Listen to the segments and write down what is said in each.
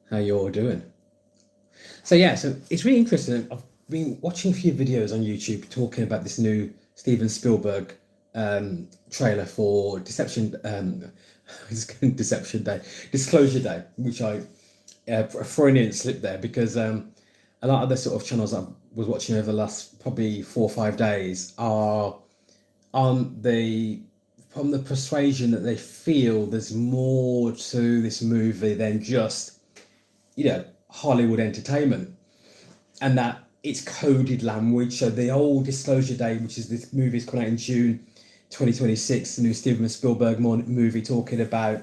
how you're all doing. So it's really interesting. I've been watching a few videos on YouTube talking about this new Steven Spielberg trailer for Deception it's Deception Day, Disclosure Day, which I Freudian slip there because a lot of the sort of channels I was watching over the last probably 4 or 5 days are on the from the persuasion that they feel there's more to this movie than just Hollywood entertainment, and that it's coded language. So the old Disclosure Day, which is this movie, is coming out in June 2026, the new Steven Spielberg movie talking about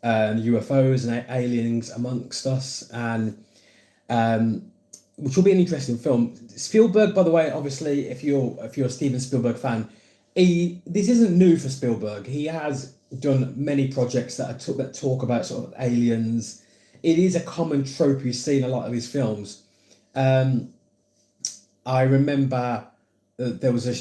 UFOs and aliens amongst us, and which will be an interesting film. Spielberg, by the way, obviously, if you're a Steven Spielberg fan, this isn't new for Spielberg. He has done many projects that talk about sort of aliens. It is a common trope you see in a lot of his films. Um, I remember there was a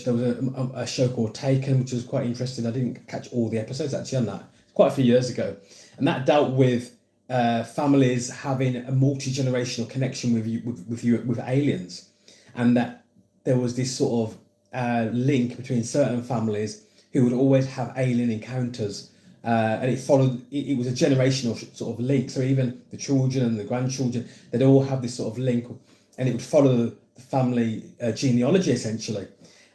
show called Taken, which was quite interesting. I didn't catch all the episodes actually on that. Quite a few years ago, and that dealt with families having a multi-generational connection with aliens, and that there was this sort of link between certain families who would always have alien encounters, and it was a generational sort of link. So even the children and the grandchildren, they'd all have this sort of link, and it would follow the family genealogy essentially.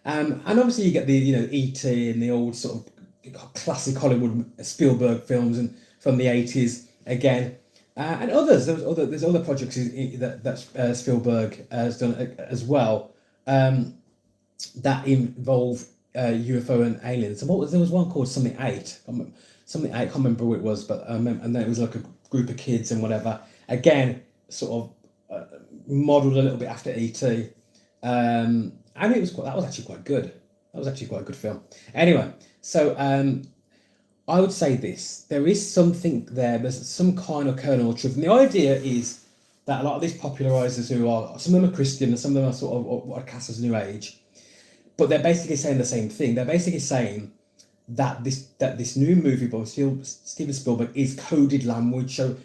And obviously you get the E.T. and the old sort of classic Hollywood Spielberg films and from the 80s again, and others. There's other projects that Spielberg has done as well, that involve UFO and aliens. And there was one called Something Eight. Something Eight. I can't remember who it was, but and then it was like a group of kids and whatever. Again, sort of modelled a little bit after ET. And that was actually quite good. That was actually quite a good film. Anyway, so I would say this: there is something there. There's some kind of kernel of truth, and the idea is that a lot of these popularizers, some of them are Christian and some of them are sort of what are cast as New Age, but they're basically saying the same thing. They're basically saying that this new movie by Steven Spielberg is coded language. So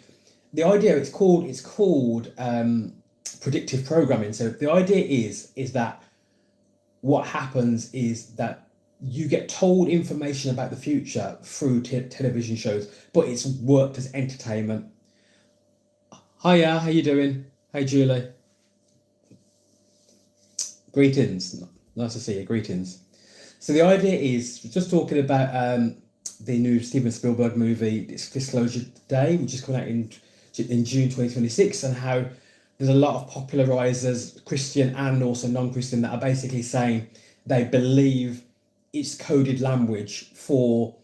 the idea, it's called predictive programming. So the idea is that what happens is that you get told information about the future through television shows, but it's worked as entertainment. Hiya, how you doing? Hey, Julie. Greetings. Nice to see you. Greetings. So the idea is just talking about the new Steven Spielberg movie, Disclosure Day, which is coming out in June 2026, and how there's a lot of popularizers, Christian and also non-Christian, that are basically saying they believe it's coded language for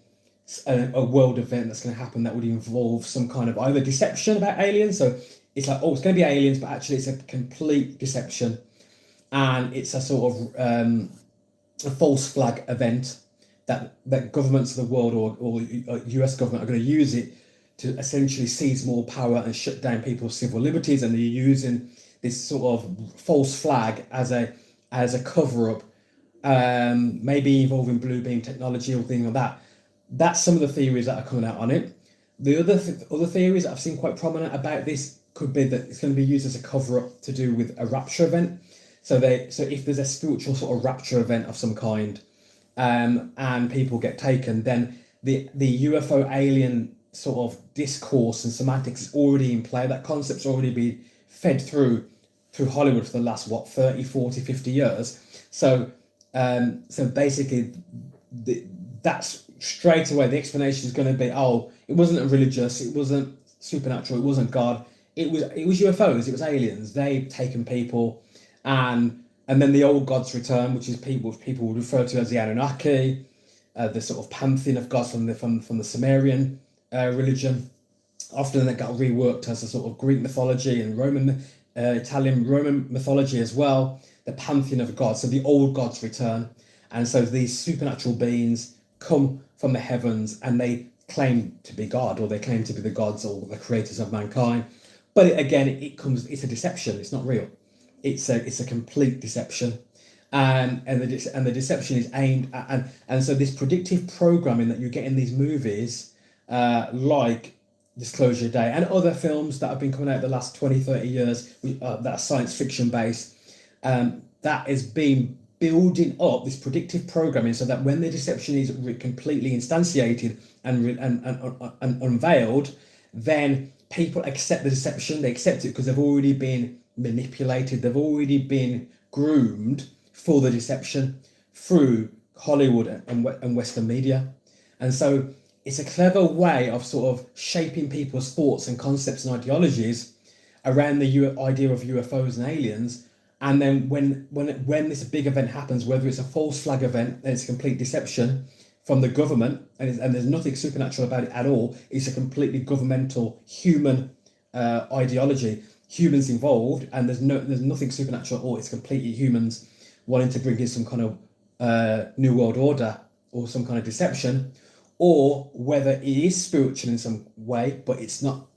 a world event that's going to happen that would involve some kind of either deception about aliens. So it's like, oh, it's going to be aliens, but actually it's a complete deception, and it's a sort of a false flag event that governments of the world or US government are going to use it to essentially seize more power and shut down people's civil liberties, and they're using this sort of false flag as a cover up, maybe involving blue beam technology or things like that. That's some of the theories that are coming out on it. The other theories that I've seen quite prominent about this could be that it's going to be used as a cover up to do with a rapture event. So if there's a spiritual sort of rapture event of some kind, and people get taken, then the UFO alien sort of discourse and semantics is already in play. That concept's already been fed through Hollywood for the last 30, 40, 50 years. So basically that's straight away the explanation is going to be, oh, it wasn't religious, it wasn't supernatural, it wasn't God, it was UFOs, it was aliens. They've taken people, and then the old gods return, which is people would refer to as the Anunnaki, the sort of pantheon of gods from the Sumerian religion. Often that got reworked as a sort of Greek mythology and Roman mythology as well. The pantheon of gods, so the old gods return, and so these supernatural beings come from the heavens and they claim to be God, or they claim to be the gods or the creators of mankind. But it's a deception. It's not real. It's a complete deception, and the deception is aimed at, and so this predictive programming that you get in these movies, like Disclosure Day, and other films that have been coming out the last 20, 30 years that are science fiction based, that is being building up this predictive programming so that when the deception is completely instantiated and unveiled, then people accept the deception. They accept it because they've already been manipulated. They've already been groomed for the deception through Hollywood and Western media. And so it's a clever way of sort of shaping people's thoughts and concepts and ideologies around the idea of UFOs and aliens. And then when this big event happens, whether it's a false flag event and it's a complete deception from the government, and there's nothing supernatural about it at all, it's a completely governmental human ideology, humans involved, and there's nothing supernatural at all. It's completely humans wanting to bring in some kind of new world order or some kind of deception, or whether it is spiritual in some way, but it's not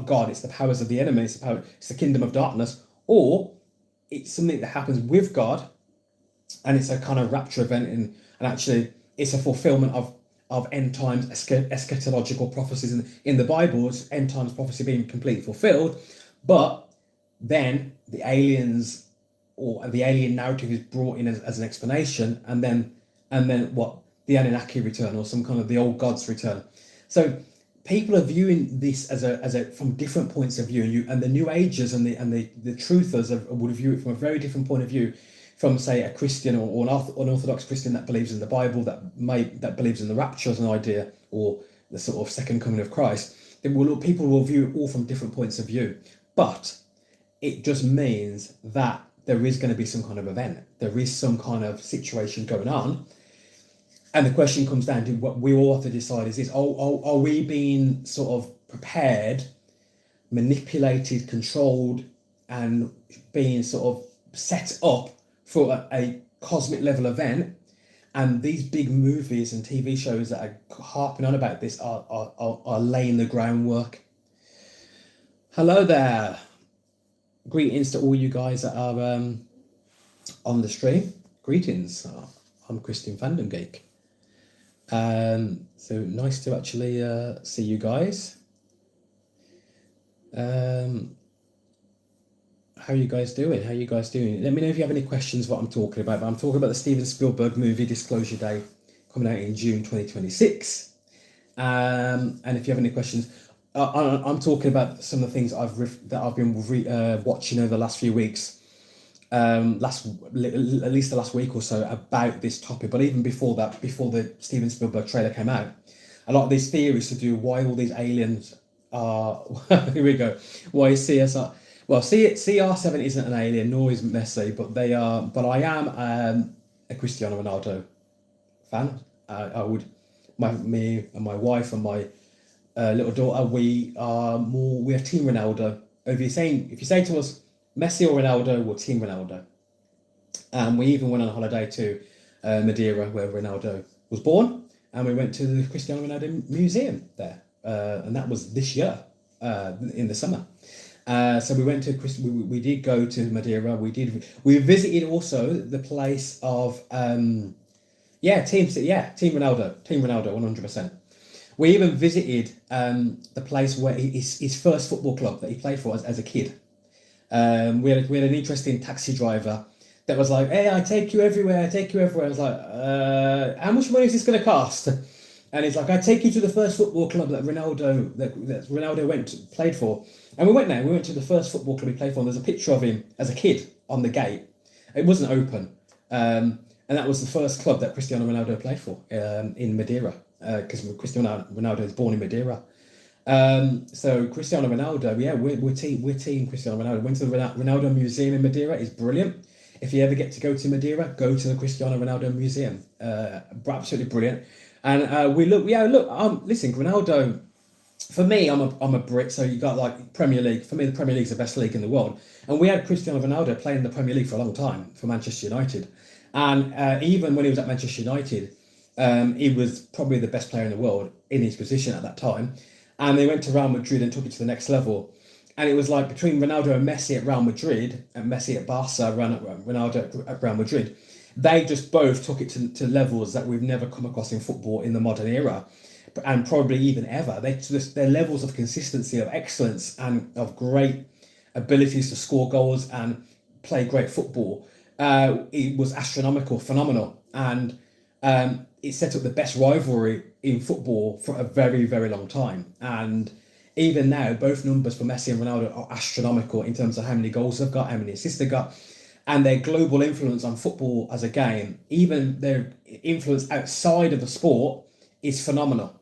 God, it's the powers of the enemy, it's the kingdom of darkness, or it's something that happens with God, and it's a kind of rapture event, and actually it's a fulfillment of end times eschatological prophecies in the Bible's end times prophecy being completely fulfilled. But then the aliens or the alien narrative is brought in as an explanation, and then what, the Anunnaki return or some kind of the old gods return. So people are viewing this as a from different points of view, and the New Agers and the truthers would view it from a very different point of view from, say, a Christian or an Orthodox Christian that believes in the Bible, that believes in the rapture as an idea, or the sort of second coming of Christ. People will view it all from different points of view, but it just means that there is going to be some kind of event, there is some kind of situation going on. And the question comes down to what we all have to decide is this: are we being sort of prepared, manipulated, controlled, and being sort of set up for a cosmic level event? And these big movies and TV shows that are harping on about this are laying the groundwork. Hello there. Greetings to all you guys that are on the stream. Greetings. I'm Christian Fandom Geek. So nice to actually see you guys. How are you guys doing? Let me know if you have any questions what I'm talking about. But I'm talking about the Steven Spielberg movie Disclosure Day coming out in June 2026. And if you have any questions, I'm talking about some of the things that I've been watching over the last few weeks. At least the last week or so about this topic. But even before that, before the Steven Spielberg trailer came out, a lot of these theories to do why all these aliens are here we go. Why CSR? Well, CR7 isn't an alien, nor is Messi, but they are. But I am a Cristiano Ronaldo fan. Me and my wife and my little daughter, we are Team Ronaldo. If you say to us Messi or Ronaldo, we're Team Ronaldo. And we even went on a holiday to Madeira, where Ronaldo was born, and we went to the Cristiano Ronaldo Museum there, and that was this year in the summer. So we went to we did go to Madeira. We visited also the place of Team Ronaldo, 100%. We even visited the place where his first football club that he played for as a kid. We had an interesting taxi driver that was like, "Hey, I take you everywhere. I was like, "How much money is this going to cost?" And he's like, "I take you to the first football club that Ronaldo played for." And we went there. We went to the first football club he played for. And there's a picture of him as a kid on the gate. It wasn't open, and that was the first club that Cristiano Ronaldo played for in Madeira, because Cristiano Ronaldo is born in Madeira. So Cristiano Ronaldo, we're team Cristiano Ronaldo. Went to the Ronaldo Museum in Madeira. It's brilliant. If you ever get to go to Madeira, go to the Cristiano Ronaldo Museum. Absolutely brilliant. And listen, Ronaldo. For me, I'm a Brit, so you got like Premier League. For me, the Premier League's the best league in the world, and we had Cristiano Ronaldo playing in the Premier League for a long time for Manchester United. And even when he was at Manchester United, he was probably the best player in the world in his position at that time. And they went to Real Madrid and took it to the next level. And it was like between Ronaldo and Messi at Real Madrid and Messi at Barca, Ronaldo at Real Madrid, they just both took it to levels that we've never come across in football in the modern era. and probably even ever. Their levels of consistency, of excellence, and of great abilities to score goals and play great football, it was astronomical, phenomenal, and it set up the best rivalry in football for a very, very long time. And even now, both numbers for Messi and Ronaldo are astronomical in terms of how many goals they've got, how many assists they've got, and their global influence on football as a game, even their influence outside of the sport, is phenomenal.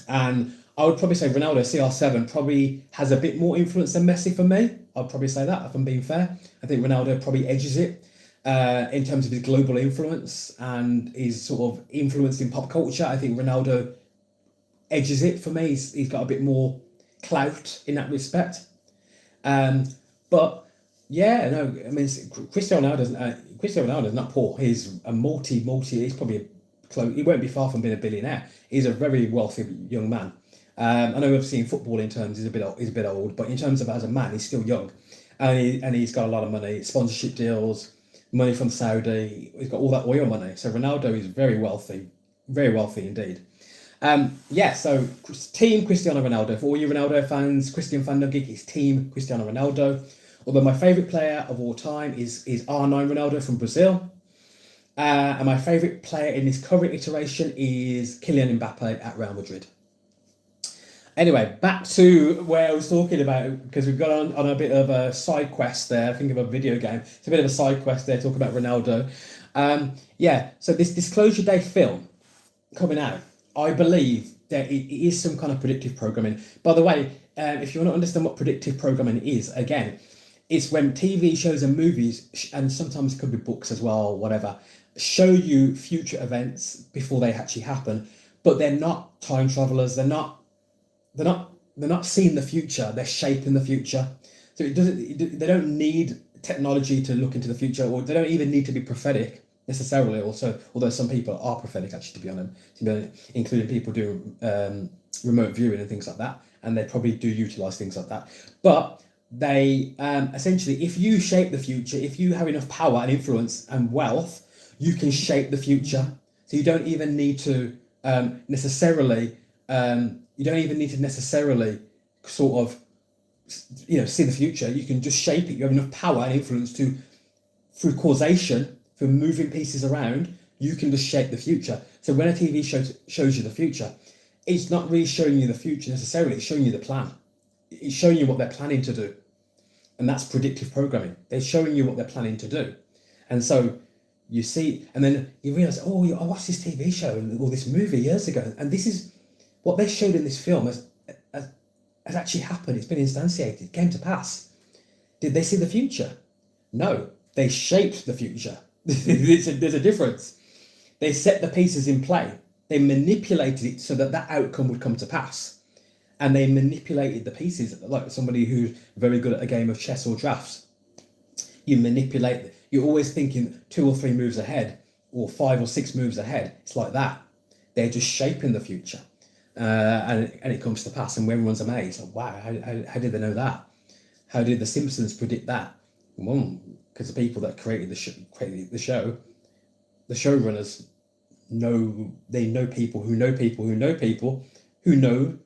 And I would probably say Ronaldo CR7 probably has a bit more influence than Messi for me. I'd probably say that, if I'm being fair. I think Ronaldo probably edges it in terms of his global influence and his sort of influence in pop culture. I think Ronaldo edges it for me. He's got a bit more clout in that respect. But yeah, no, I mean, Cristiano Ronaldo's not poor. He's a he's probably close. He won't be far from being a billionaire. He's a very wealthy young man. I know obviously in footballing terms he's a bit old, but in terms of as a man, he's still young, and he's got a lot of money, sponsorship deals, money from Saudi. He's got all that oil money. So Ronaldo is very wealthy indeed. So team Cristiano Ronaldo. For all you Ronaldo fans, Christian Fan Geek is team Cristiano Ronaldo. Although my favourite player of all time is R9 Ronaldo from Brazil. And my favourite player in this current iteration is Kylian Mbappe at Real Madrid. Anyway, back to where I was talking about, because we've got on a bit of a side quest there. I think of a video game. It's a bit of a side quest there, talking about Ronaldo. So this Disclosure Day film coming out, I believe that it is some kind of predictive programming. By the way, if you want to understand what predictive programming is, again, it's when TV shows and movies, and sometimes it could be books as well, whatever, show you future events before they actually happen, but they're not time travelers. They're not seeing the future. They're shaping the future. So they don't need technology to look into the future, or they don't even need to be prophetic necessarily. Also, although some people are prophetic, actually, to be honest, including people doing remote viewing and things like that, and they probably do utilize things like that. But they essentially, if you shape the future, if you have enough power and influence and wealth, you can shape the future. So you don't even need to necessarily sort of, see the future. You can just shape it. You have enough power and influence to, through causation, through moving pieces around, you can just shape the future. So when a TV show shows you the future, it's not really showing you the future necessarily. It's showing you the plan. It's showing you what they're planning to do. And that's predictive programming. They're showing you what they're planning to do. And so you see, and then you realize, I watched this TV show or this movie years ago, and this is what they showed in this film has actually happened. It's been instantiated, it came to pass. Did they see the future? No, they shaped the future. There's a difference. They set the pieces in play. They manipulated it so that outcome would come to pass. And they manipulated the pieces like somebody who's very good at a game of chess or drafts. You're always thinking 2 or 3 moves ahead, or 5 or 6 moves ahead. It's like that. They're just shaping the future. And it comes to pass, and everyone's amazed. Like, wow, how did they know that? How did the Simpsons predict that? Well, because the people that created the show, the showrunners know people who know people who know people who know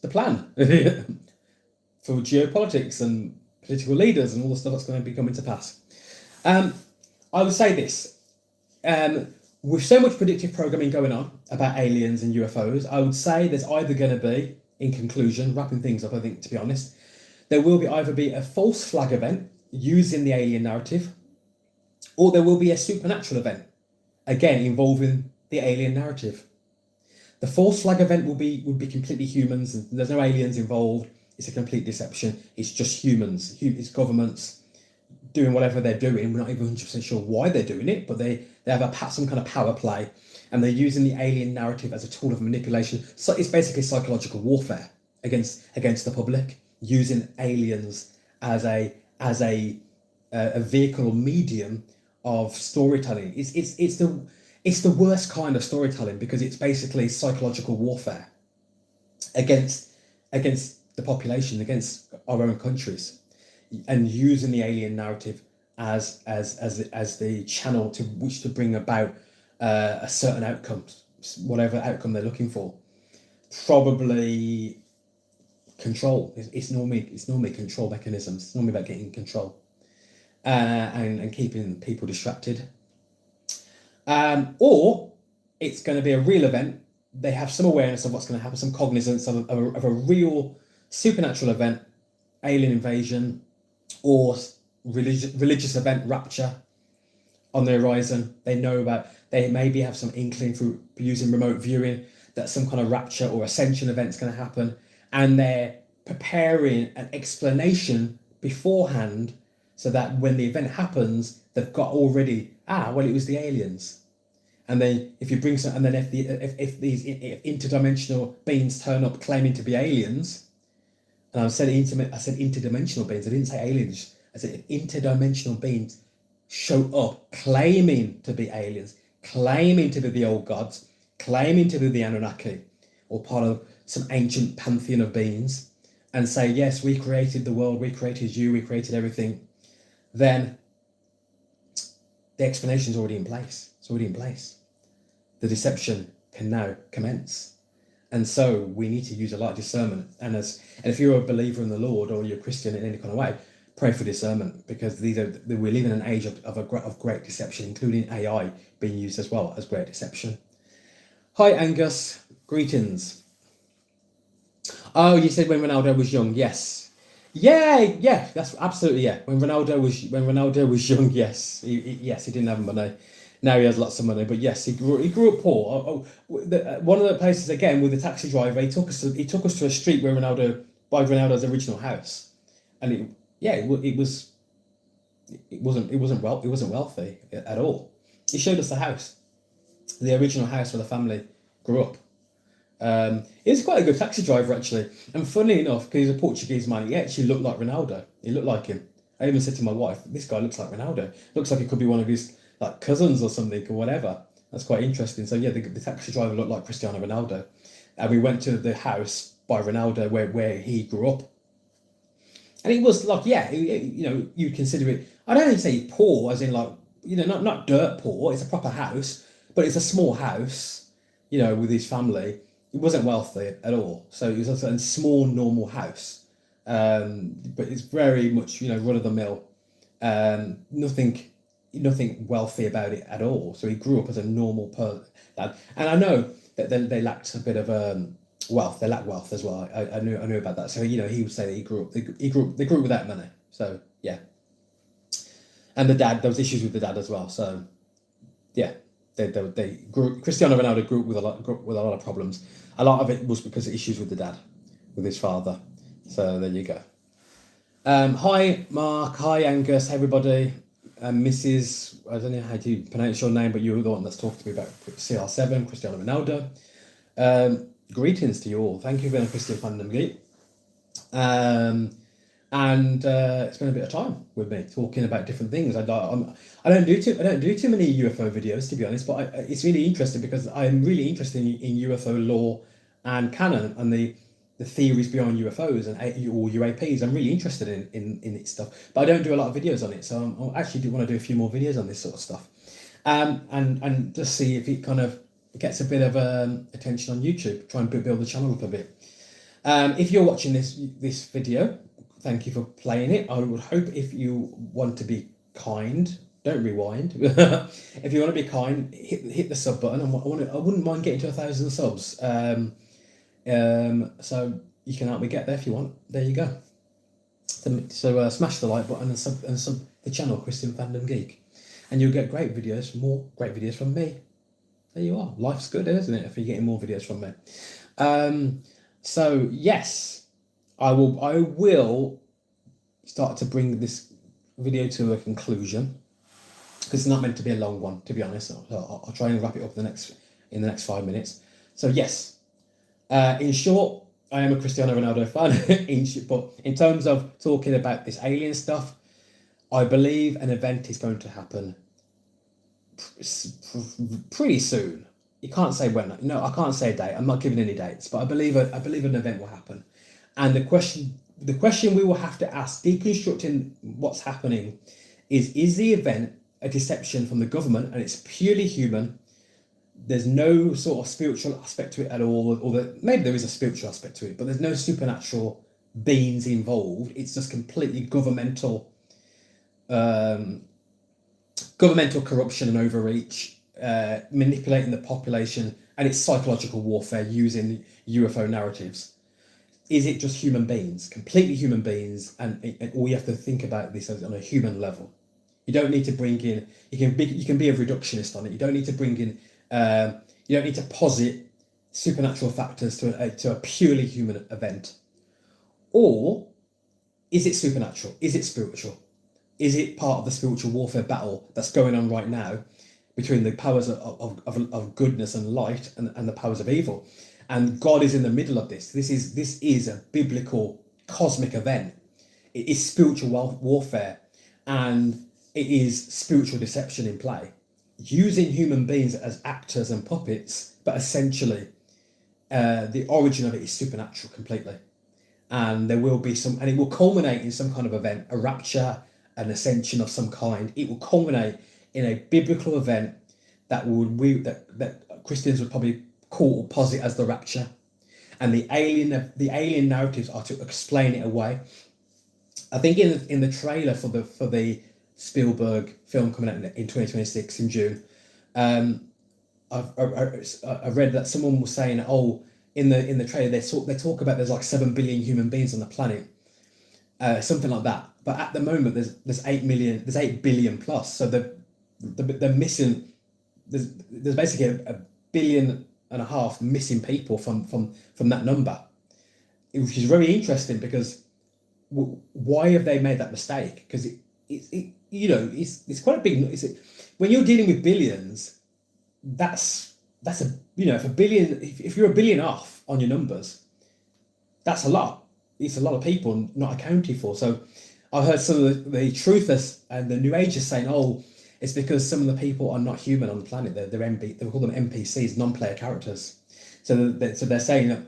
the plan for geopolitics and political leaders and all the stuff that's going to be coming to pass. I would say this. With so much predictive programming going on about aliens and UFOs, I would say there's either going to be, in conclusion, wrapping things up, I think, to be honest, there will either be a false flag event using the alien narrative, or there will be a supernatural event, again, involving the alien narrative. The false flag event would be completely humans, and there's no aliens involved. It's a complete deception. It's just humans. It's governments doing whatever they're doing. We're not even 100% sure why they're doing it, but they have some kind of power play, and they're using the alien narrative as a tool of manipulation. So it's basically psychological warfare against the public, using aliens as a vehicle or medium of storytelling. It's the worst kind of storytelling, because it's basically psychological warfare against the population, against our own countries, and using the alien narrative as the channel to which to bring about a certain outcome, whatever outcome they're looking for. probably control. It's normally control mechanisms. It's normally about getting control and keeping people distracted. Or it's going to be a real event. They have some awareness of what's going to happen, some cognizance of a real supernatural event, alien invasion, or religious event, rapture on the horizon. They know about, they maybe have some inkling through using remote viewing that some kind of rapture or ascension event's going to happen, and they're preparing an explanation beforehand so that when the event happens, they've got already, well, it was the aliens. And then if you bring some, and then if these interdimensional beings turn up claiming to be aliens, and I said interdimensional beings, I didn't say aliens, I said interdimensional beings show up claiming to be aliens, claiming to be the old gods, claiming to be the Anunnaki, or part of some ancient pantheon of beings, and say, yes, we created the world, we created you, we created everything, then the explanation is already in place. It's already in place. The deception can now commence. And so we need to use a lot of discernment. And if you're a believer in the Lord, or you're a Christian in any kind of way, pray for discernment, because we're living in an age of great deception, including AI being used as well as great deception. Hi Angus, greetings. Oh, you said when Ronaldo was young. Yes. Yeah, that's absolutely, yeah. When Ronaldo was young, yes, he didn't have money. Now he has lots of money, but yes, he grew up poor. One of the places again with the taxi driver, he took us to a street where by Ronaldo's original house, and it wasn't wealthy at all. He showed us the house, the original house where the family grew up. He's quite a good taxi driver actually, and funny enough, because he's a Portuguese man, he actually looked like Ronaldo. He looked like him. I even said to my wife, "This guy looks like Ronaldo. Looks like he could be one of his like cousins or something or whatever." That's quite interesting. So yeah, the taxi driver looked like Cristiano Ronaldo, and we went to the house by Ronaldo where he grew up, and it was like, you consider it. I don't even say poor as in like, not dirt poor. It's a proper house, but it's a small house, with his family. It wasn't wealthy at all, so it was a small, normal house, but it's very much, run of the mill, nothing wealthy about it at all. So he grew up as a normal person, and I know that they lacked a bit of wealth. They lacked wealth as well. I knew about that. So he would say that they grew up without money. So yeah, and there was issues with the dad as well. So yeah. They grew. Cristiano Ronaldo grew up with a lot of problems. A lot of it was because of issues with the dad, with his father. So there you go. Hi Mark. Hi Angus. Everybody. Mrs. I don't know how to pronounce your name, but you were the one that's talking to me about CR7, Cristiano Ronaldo. Greetings to you all. Thank you for being a Christian Fandom Geek. And it's been a bit of time with me talking about different things. I don't do too many UFO videos, to be honest, but it's really interesting because I'm really interested in UFO lore and canon and the theories beyond UFOs or UAPs. I'm really interested in its stuff, but I don't do a lot of videos on it. So I actually do want to do a few more videos on this sort of stuff, and just see if it kind of gets a bit of attention on YouTube. Try and build the channel up a bit. If you're watching this video, thank you for playing it. I would hope, if you want to be kind, don't rewind. If you want to be kind, hit the sub button. I wouldn't mind getting to 1,000 subs. So you can help me get there if you want. There you go. So smash the like button and sub the channel, Christian Fandom Geek, and you'll get more great videos from me. There you are. Life's good, isn't it, if you're getting more videos from me? So yes. I will start to bring this video to a conclusion, because it's not meant to be a long one, to be honest. I'll try and wrap it up in the next 5 minutes. So yes, in short, I am a Cristiano Ronaldo fan. But in terms of talking about this alien stuff, I believe an event is going to happen pretty soon. You can't say when. No, I can't say a date. I'm not giving any dates, but I believe an event will happen. And the question we will have to ask, deconstructing what's happening, is the event a deception from the government and it's purely human, There's no sort of spiritual aspect to it at all, or that maybe there is a spiritual aspect to it, but there's no supernatural beings involved. It's just completely um, governmental corruption and overreach, manipulating the population, and it's psychological warfare using UFO narratives. Is it just human beings, completely human beings, and all you have to think about this on a human level? You don't need to bring in. You can be a reductionist on it. You don't need to bring in. You don't need to posit supernatural factors to a purely human event. Or is it supernatural? Is it spiritual? Is it part of the spiritual warfare battle that's going on right now between the powers of goodness and light and the powers of evil? And God is in the middle of this. This is a biblical cosmic event. It is spiritual warfare, and it is spiritual deception in play, using human beings as actors and puppets, but essentially the origin of it is supernatural completely. And there will be some, and it will culminate in some kind of event, a rapture, an ascension of some kind. It will culminate in a biblical event that that Christians would probably call or posit as the rapture, and the alien narratives are to explain it away. I think in the trailer for the Spielberg film coming out in 2026 in June, I read that someone was saying, oh, in the trailer they talk about there's like 7 billion human beings on the planet, something like that. But at the moment there's 8 million, there's 8 billion plus. So they're missing. There's basically a billion and a half missing people from that number, which is very interesting because why have they made that mistake? Because it's quite a big. When you're dealing with billions, that's a if a billion, if you're a billion off on your numbers, that's a lot. It's a lot of people not accounted for. So I've heard some of the truthers and the New Agers saying, oh, it's because some of the people are not human on the planet. They call them NPCs, non-player characters. So they're saying that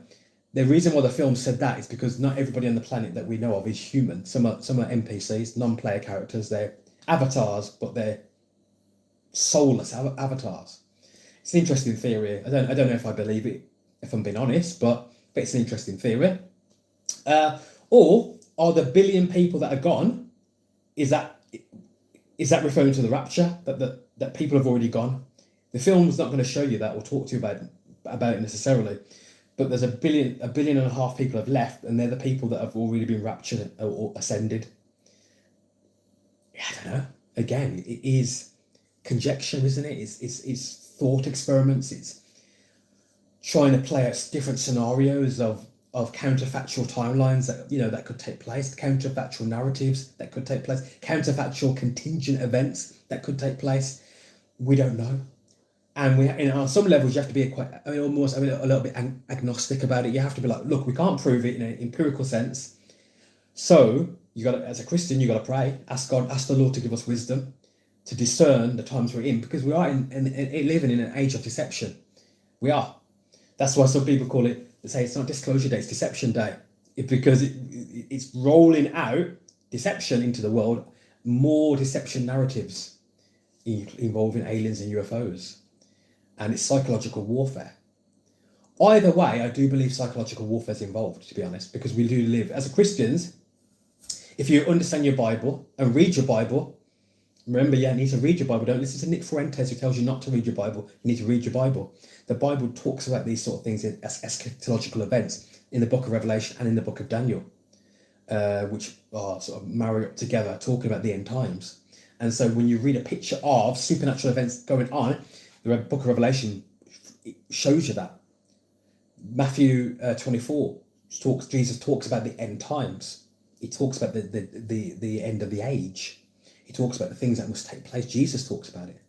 the reason why the film said that is because not everybody on the planet that we know of is human. Some are NPCs, non-player characters. They're avatars, but they're soulless avatars. It's an interesting theory. I don't know if I believe it, if I'm being honest, but it's an interesting theory. Or are the billion people that are gone? Is that referring to the rapture, that people have already gone? The film's not going to show you that or talk to you about it necessarily, but there's a billion and a half people have left, and they're the people that have already been raptured or ascended. Yeah, I don't know. Again, it is conjecture, isn't it? It's thought experiments. It's trying to play out different scenarios of counterfactual timelines that could take place, counterfactual narratives that could take place, counterfactual contingent events that could take place. We don't know, and on some levels you have to be almost a little bit agnostic about it. You have to be like, look, we can't prove it in an empirical sense, so you got to, as a Christian, you got to pray, ask God, ask the Lord to give us wisdom to discern the times we're in, because we are living in an age of deception. We are. That's why some people call it. They say it's not disclosure day, it's deception day, because it's rolling out deception into the world, more deception narratives involving aliens and UFOs, and it's psychological warfare. Either way, I do believe psychological warfare is involved, to be honest, because we do live as Christians. If you understand your Bible and read your Bible, remember, you need to read your Bible. Don't listen to Nick Fuentes who tells you not to read your Bible. You need to read your Bible. The Bible talks about these sort of things as eschatological events in the book of Revelation and in the book of Daniel, which are sort of married up together, talking about the end times. And so when you read a picture of supernatural events going on, the book of Revelation shows you that. Matthew 24 Jesus talks about the end times. He talks about the end of the age. He talks about the things that must take place. Jesus talks about it.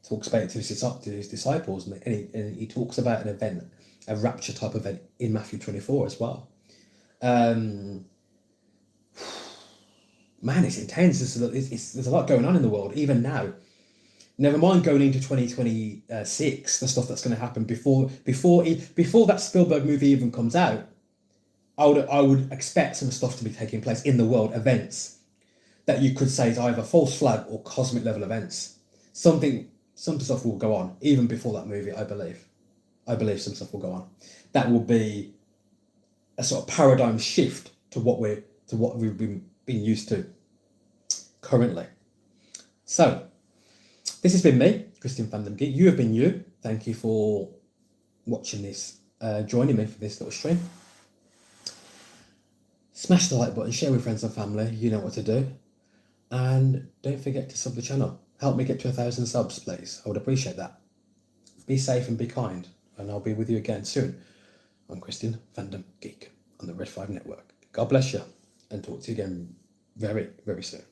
He talks about it to his disciples, and he talks about an event, a rapture type event in Matthew 24 as well. Man, it's intense. There's a lot going on in the world, even now. Never mind going into 2026, the stuff that's going to happen before that Spielberg movie even comes out. I would expect some stuff to be taking place in the world, events that you could say is either false flag or cosmic level events. Something some stuff will go on even before that movie. I believe some stuff will go on. That will be a sort of paradigm shift to what we've been used to currently. So this has been me, Christian Fandom Geek. You have been you. Thank you for watching this, joining me for this little stream. Smash the like button, share with friends and family. You know what to do. And don't forget to sub the channel. Help me get to 1,000 subs, please. I would appreciate that. Be safe and be kind. And I'll be with you again soon. I'm Christian Fandom Geek on the Red 5 Network. God bless you, and talk to you again very, very soon.